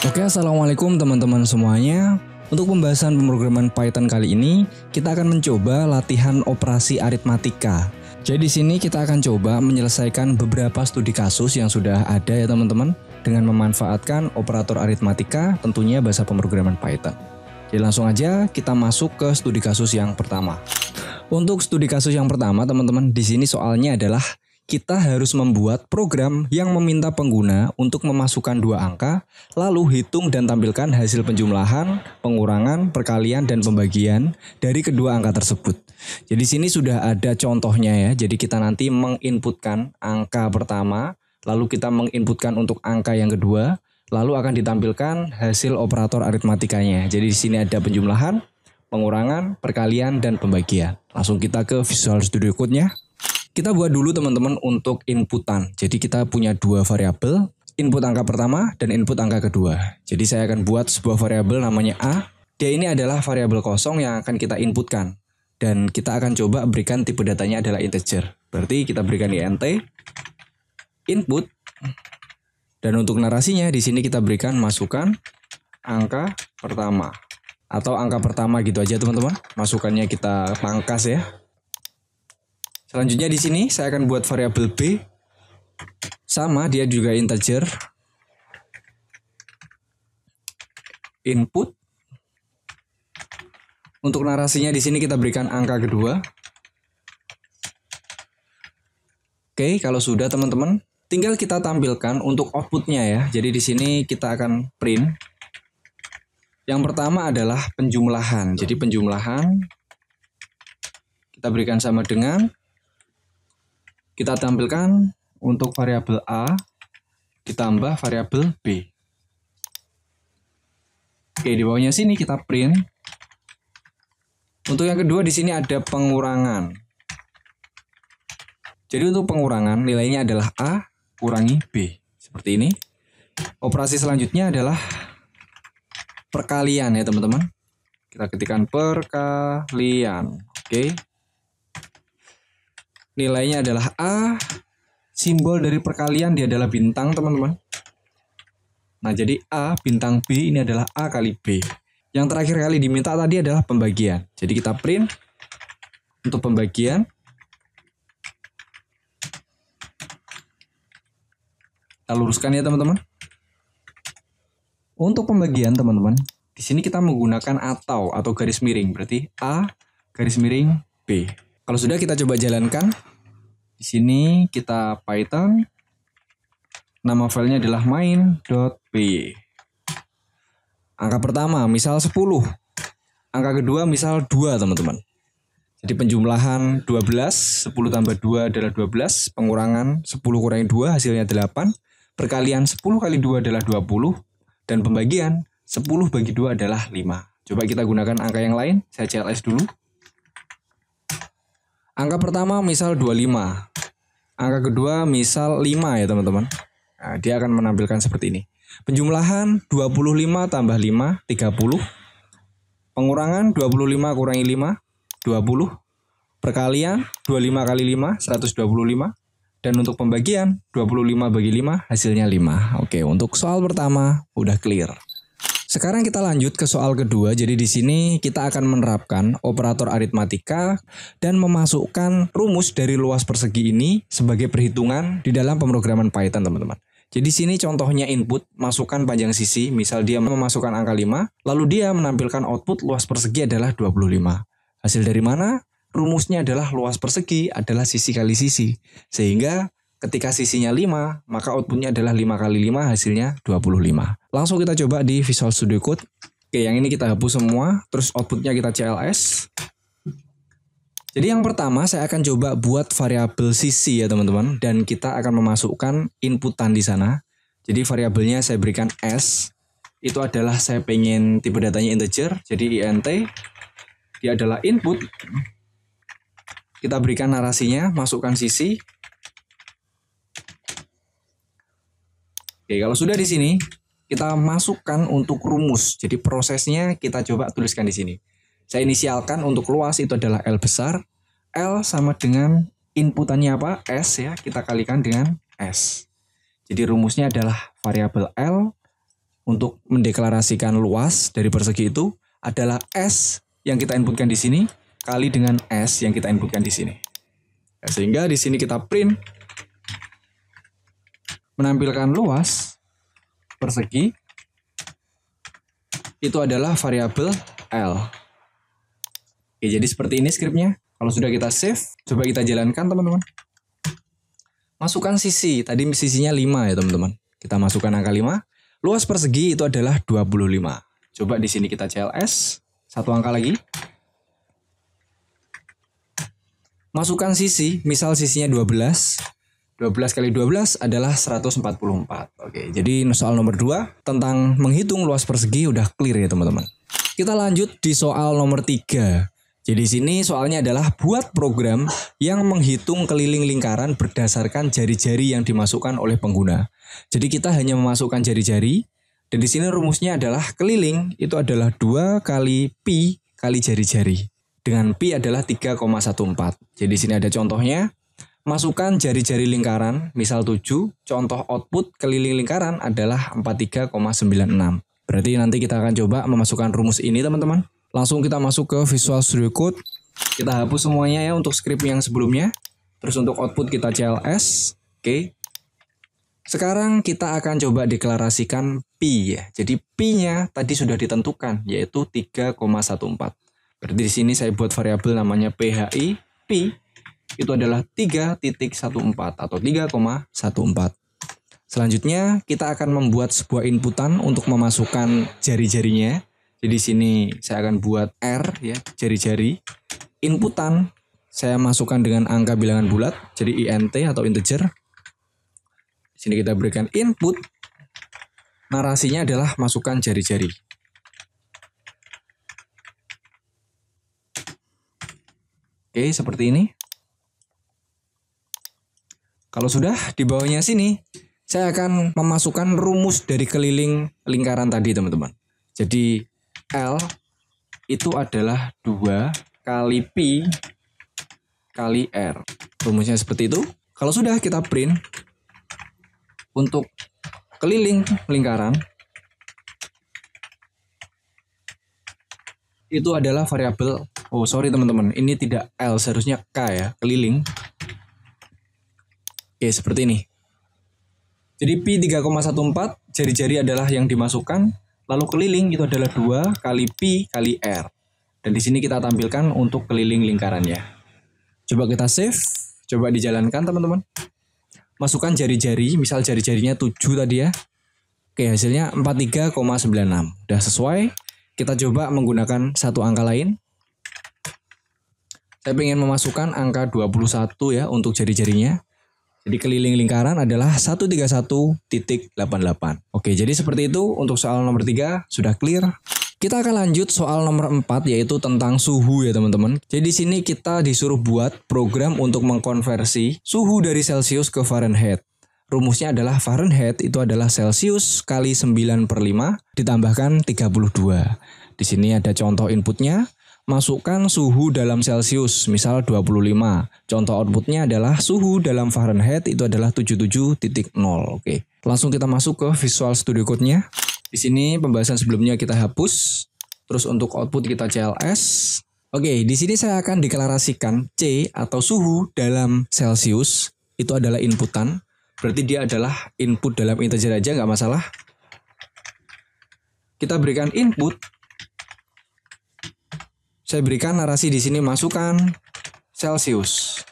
Oke, assalamualaikum teman-teman semuanya. Untuk pembahasan pemrograman Python kali ini, kita akan mencoba latihan operasi aritmatika. Jadi di sini kita akan coba menyelesaikan beberapa studi kasus yang sudah ada ya teman-teman, dengan memanfaatkan operator aritmatika, tentunya bahasa pemrograman Python. Jadi langsung aja kita masuk ke studi kasus yang pertama. Untuk studi kasus yang pertama teman-teman, di sini soalnya adalah kita harus membuat program yang meminta pengguna untuk memasukkan dua angka, lalu hitung dan tampilkan hasil penjumlahan, pengurangan, perkalian, dan pembagian dari kedua angka tersebut. Jadi sini sudah ada contohnya ya, jadi kita nanti menginputkan angka pertama, lalu kita menginputkan untuk angka yang kedua, lalu akan ditampilkan hasil operator aritmatikanya. Jadi di sini ada penjumlahan, pengurangan, perkalian, dan pembagian. Langsung kita ke Visual Studio Code-nya. Kita buat dulu teman-teman untuk inputan. Jadi kita punya dua variabel, input angka pertama dan input angka kedua. Jadi saya akan buat sebuah variabel namanya A. Dia ini adalah variabel kosong yang akan kita inputkan. Dan kita akan coba berikan tipe datanya adalah integer. Berarti kita berikan int, input. Dan untuk narasinya di sini kita berikan masukan angka pertama. Atau angka pertama gitu aja teman-teman. Masukannya kita pangkas ya. Selanjutnya di sini saya akan buat variabel B. Sama, dia juga integer. Input. Untuk narasinya di sini kita berikan angka kedua. Oke, kalau sudah teman-teman, tinggal kita tampilkan untuk outputnya ya. Jadi di sini kita akan print. Yang pertama adalah penjumlahan. Jadi penjumlahan kita berikan sama dengan, kita tampilkan untuk variabel A ditambah variabel B. Oke, di bawahnya sini kita print. Untuk yang kedua di sini ada pengurangan. Jadi untuk pengurangan nilainya adalah A kurangi B. Seperti ini. Operasi selanjutnya adalah perkalian ya teman-teman. Kita ketikkan perkalian. Oke. Nilainya adalah A, simbol dari perkalian dia adalah bintang teman-teman. Nah jadi A bintang B ini adalah A kali B. Yang terakhir kali diminta tadi adalah pembagian. Jadi kita print untuk pembagian. Kita luruskan ya teman-teman. Untuk pembagian teman-teman, di sini kita menggunakan atau garis miring. Berarti A garis miring B. Kalau sudah kita coba jalankan. Di sini kita Python. Nama filenya adalah main.py. Angka pertama misal 10. Angka kedua misal 2 teman-teman. Jadi penjumlahan 12, 10 tambah 2 adalah 12. Pengurangan 10 kurangi 2 hasilnya 8. Perkalian 10 kali 2 adalah 20. Dan pembagian 10 bagi 2 adalah 5. Coba kita gunakan angka yang lain. Saya CLS dulu. Angka pertama misal 25. Angka kedua misal 5 ya teman-teman. Nah, dia akan menampilkan seperti ini. Penjumlahan 25 tambah 5, 30. Pengurangan 25 kurangi 5, 20. Perkalian 25 kali 5, 125. Dan untuk pembagian 25 bagi 5 hasilnya 5. Oke, untuk soal pertama udah clear. Sekarang kita lanjut ke soal kedua. Jadi di sini kita akan menerapkan operator aritmatika dan memasukkan rumus dari luas persegi ini sebagai perhitungan di dalam pemrograman Python, teman-teman. Jadi sini contohnya input, masukkan panjang sisi, misal dia memasukkan angka 5, lalu dia menampilkan output luas persegi adalah 25. Hasil dari mana? Rumusnya adalah luas persegi adalah sisi kali sisi. Sehingga ketika sisinya 5, maka outputnya adalah 5 kali 5 hasilnya 25. Langsung kita coba di Visual Studio Code. Oke, yang ini kita hapus semua, terus outputnya kita CLS. Jadi yang pertama saya akan coba buat variabel sisi ya teman-teman. Dan kita akan memasukkan inputan di sana. Jadi variabelnya saya berikan S. Itu adalah saya pengen tipe datanya integer. Jadi int, dia adalah input. Kita berikan narasinya, masukkan sisi. Oke, kalau sudah di sini, kita masukkan untuk rumus. Jadi prosesnya kita coba tuliskan di sini. Saya inisialkan untuk luas itu adalah L besar. L sama dengan inputannya apa? S ya, kita kalikan dengan S. Jadi rumusnya adalah variabel L untuk mendeklarasikan luas dari persegi itu adalah S yang kita inputkan di sini kali dengan S yang kita inputkan di sini. Ya, sehingga di sini kita print menampilkan luas persegi itu adalah variabel L. Oke, jadi seperti ini skripnya. Kalau sudah kita save, coba kita jalankan teman-teman. Masukkan sisi, tadi sisinya 5 ya teman-teman. Kita masukkan angka 5. Luas persegi itu adalah 25. Coba di sini kita CLS, satu angka lagi. Masukkan sisi, misal sisinya 12. 12 kali 12 adalah 144. Oke, jadi soal nomor 2 tentang menghitung luas persegi udah clear ya teman-teman. Kita lanjut di soal nomor 3. Jadi sini soalnya adalah buat program yang menghitung keliling lingkaran berdasarkan jari-jari yang dimasukkan oleh pengguna. Jadi kita hanya memasukkan jari-jari dan di sini rumusnya adalah keliling itu adalah 2 kali pi kali jari-jari. Dengan pi adalah 3,14. Jadi di sini ada contohnya. Masukkan jari-jari lingkaran, misal 7, contoh output keliling lingkaran adalah 43,96. Berarti nanti kita akan coba memasukkan rumus ini teman-teman. Langsung kita masuk ke Visual Studio Code. Kita hapus semuanya ya untuk script yang sebelumnya. Terus untuk output kita CLS. Oke. Sekarang kita akan coba deklarasikan pi ya. Jadi pi-nya tadi sudah ditentukan yaitu 3,14. Berarti di sini saya buat variabel namanya PHI pi itu adalah 3.14 atau 3,14. Selanjutnya kita akan membuat sebuah inputan untuk memasukkan jari-jarinya. Jadi di sini saya akan buat R ya, jari-jari. Inputan saya masukkan dengan angka bilangan bulat, jadi int atau integer. Di sini kita berikan input. Narasinya adalah masukkan jari-jari. Oke, seperti ini. Kalau sudah di bawahnya sini, saya akan memasukkan rumus dari keliling lingkaran tadi teman-teman. Jadi L itu adalah 2 kali pi kali R. Rumusnya seperti itu. Kalau sudah kita print untuk keliling lingkaran itu adalah variabel. Oh sorry teman-teman, ini tidak L, seharusnya K ya, keliling. Oke, seperti ini. Jadi pi 3,14, jari-jari adalah yang dimasukkan, lalu keliling itu adalah 2 kali pi kali R. Dan di sini kita tampilkan untuk keliling lingkarannya. Coba kita save, coba dijalankan teman-teman. Masukkan jari-jari, misal jari-jarinya 7 tadi ya. Oke, hasilnya 43,96. Udah sesuai. Kita coba menggunakan satu angka lain. Saya ingin memasukkan angka 21 ya untuk jari-jarinya. Jadi keliling lingkaran adalah 131.88. Oke, jadi seperti itu untuk soal nomor 3 sudah clear. Kita akan lanjut soal nomor 4 yaitu tentang suhu ya teman-tean. Jadi di sini kita disuruh buat program untuk mengkonversi suhu dari Celsius ke Fahrenheit. Rumusnya adalah Fahrenheit itu adalah Celsius kali 9/5 ditambahkan 32. Di sini ada contoh inputnya. Masukkan suhu dalam Celsius, misal 25. Contoh outputnya adalah suhu dalam Fahrenheit itu adalah 77.0. Oke, langsung kita masuk ke Visual Studio Code-nya. Di sini pembahasan sebelumnya kita hapus. Terus untuk output kita CLS. Oke, di sini saya akan deklarasikan C atau suhu dalam Celsius itu adalah inputan. Berarti dia adalah input dalam integer aja, nggak masalah. Kita berikan input. Saya berikan narasi di sini masukkan Celsius.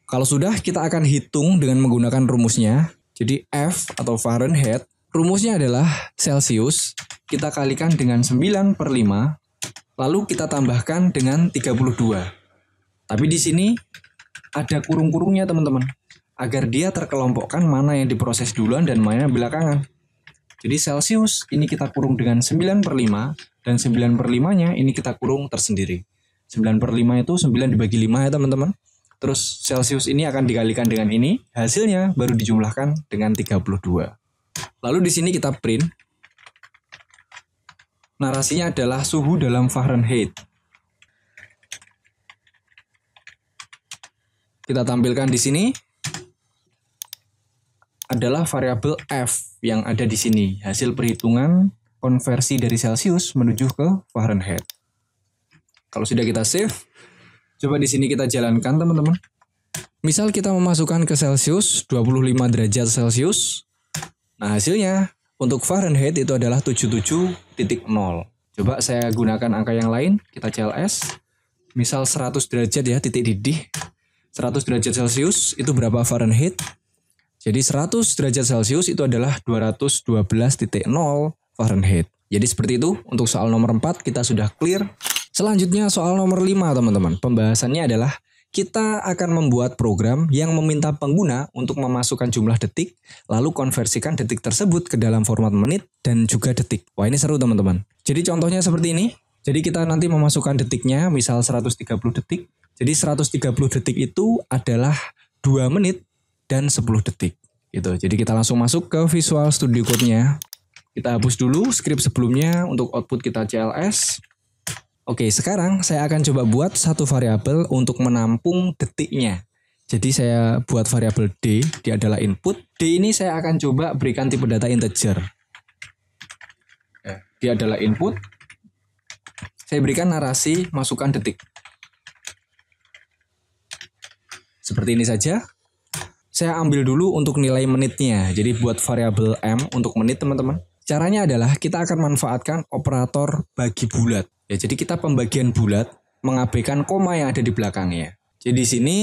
Kalau sudah kita akan hitung dengan menggunakan rumusnya. Jadi F atau Fahrenheit, rumusnya adalah Celsius. Kita kalikan dengan 9/5, lalu kita tambahkan dengan 32. Tapi di sini ada kurung-kurungnya teman-teman. Agar dia terkelompokkan mana yang diproses duluan dan mana yang belakangan. Jadi Celsius ini kita kurung dengan 9/5 dan 9/5-nya ini kita kurung tersendiri. 9/5 itu 9 dibagi 5 ya teman-teman. Terus Celsius ini akan dikalikan dengan ini, hasilnya baru dijumlahkan dengan 32. Lalu di sini kita print. Narasinya adalah suhu dalam Fahrenheit. Kita tampilkan di sini. adalah variabel F yang ada di sini. Hasil perhitungan konversi dari Celsius menuju ke Fahrenheit. Kalau sudah kita save, coba di sini kita jalankan teman-teman. Misal kita memasukkan ke Celsius 25 derajat Celsius. Nah hasilnya untuk Fahrenheit itu adalah 77.0. Coba saya gunakan angka yang lain, kita CLS. Misal 100 derajat ya, titik didih. 100 derajat Celsius itu berapa Fahrenheit? Jadi 100 derajat Celsius itu adalah 212.0 Fahrenheit. Jadi seperti itu untuk soal nomor 4 kita sudah clear. Selanjutnya soal nomor 5 teman-teman. Pembahasannya adalah kita akan membuat program yang meminta pengguna untuk memasukkan jumlah detik, lalu konversikan detik tersebut ke dalam format menit dan juga detik. Wah ini seru teman-teman. Jadi contohnya seperti ini. Jadi kita nanti memasukkan detiknya misal 130 detik. Jadi 130 detik itu adalah 2 menit dan 10 detik. Gitu. Jadi kita langsung masuk ke Visual Studio Code-nya. Kita hapus dulu script sebelumnya untuk output kita CLS. Oke, sekarang saya akan coba buat satu variabel untuk menampung detiknya. Jadi saya buat variabel D, dia adalah input. D ini saya akan coba berikan tipe data integer. Dia adalah input. Saya berikan narasi masukkan detik. Seperti ini saja. Saya ambil dulu untuk nilai menitnya. Jadi buat variabel M untuk menit teman-teman. Caranya adalah kita akan manfaatkan operator bagi bulat. Ya, jadi kita pembagian bulat mengabaikan koma yang ada di belakangnya. Jadi di sini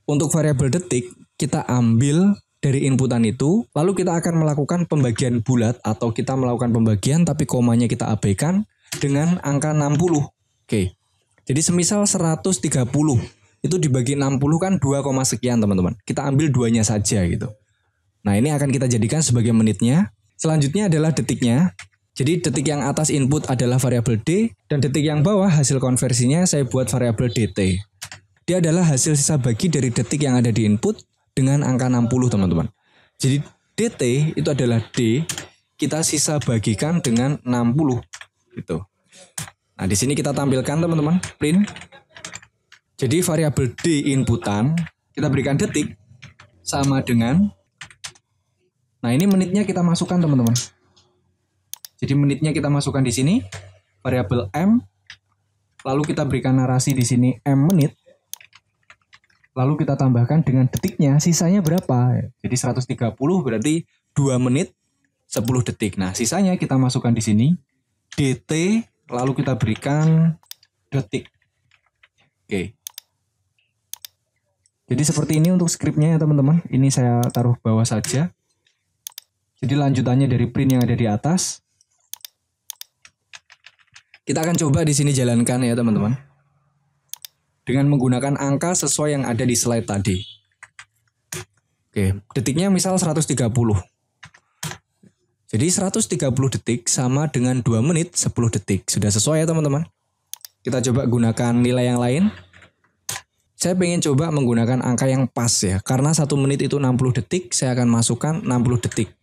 untuk variabel detik kita ambil dari inputan itu, lalu kita akan melakukan pembagian bulat atau kita melakukan pembagian tapi komanya kita abaikan dengan angka 60. Oke. Jadi semisal 130 itu dibagi 60 kan 2, sekian teman-teman. Kita ambil 2-nya saja gitu. Nah, ini akan kita jadikan sebagai menitnya. Selanjutnya adalah detiknya. Jadi detik yang atas input adalah variabel D dan detik yang bawah hasil konversinya saya buat variabel DT. Dia adalah hasil sisa bagi dari detik yang ada di input dengan angka 60 teman-teman. Jadi DT itu adalah D, kita sisa bagikan dengan 60 gitu. Nah, di sini kita tampilkan teman-teman, print. Jadi variabel D inputan kita berikan detik sama dengan, nah ini menitnya kita masukkan teman-teman. Jadi menitnya kita masukkan di sini, variabel M, lalu kita berikan narasi di sini M menit, lalu kita tambahkan dengan detiknya, sisanya berapa? Jadi 130 berarti 2 menit 10 detik. Nah sisanya kita masukkan di sini, DT, lalu kita berikan detik. Oke. Jadi seperti ini untuk scriptnya ya teman-teman. Ini saya taruh bawah saja. Jadi lanjutannya dari print yang ada di atas. Kita akan coba di sini jalankan ya teman-teman. Dengan menggunakan angka sesuai yang ada di slide tadi. Oke, detiknya misal 130. Jadi 130 detik sama dengan 2 menit 10 detik. Sudah sesuai ya teman-teman. Kita coba gunakan nilai yang lain. Saya pengen coba menggunakan angka yang pas ya. Karena 1 menit itu 60 detik, saya akan masukkan 60 detik.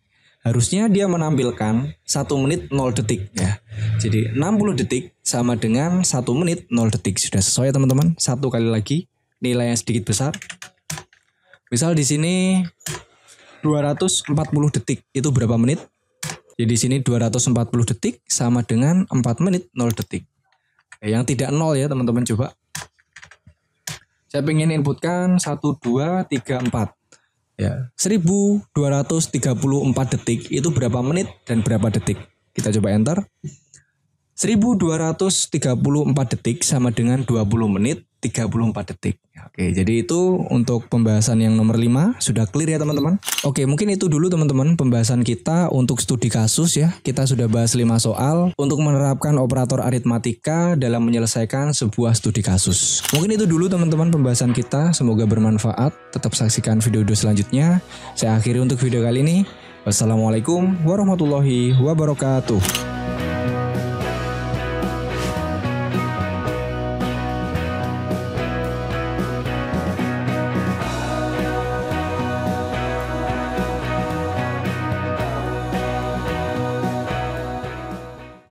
Harusnya dia menampilkan 1 menit 0 detik ya. Jadi 60 detik sama dengan 1 menit 0 detik. Sudah sesuai ya teman-teman. Satu kali lagi nilai yang sedikit besar. Misal di sini 240 detik itu berapa menit? Jadi di sini 240 detik sama dengan 4 menit 0 detik. Yang tidak 0 ya teman-teman coba. Saya pengen inputkan 1, 2, 3, 4. Ya, 1234 detik itu berapa menit dan berapa detik? Kita coba enter. 1234 detik sama dengan 20 menit 34 detik. Oke, jadi itu untuk pembahasan yang nomor 5 sudah clear ya teman-teman. Oke, mungkin itu dulu teman-teman pembahasan kita untuk studi kasus ya. Kita sudah bahas 5 soal untuk menerapkan operator aritmatika dalam menyelesaikan sebuah studi kasus. Mungkin itu dulu teman-teman pembahasan kita. Semoga bermanfaat. Tetap saksikan video-video selanjutnya. Saya akhiri untuk video kali ini. Wassalamualaikum warahmatullahi wabarakatuh.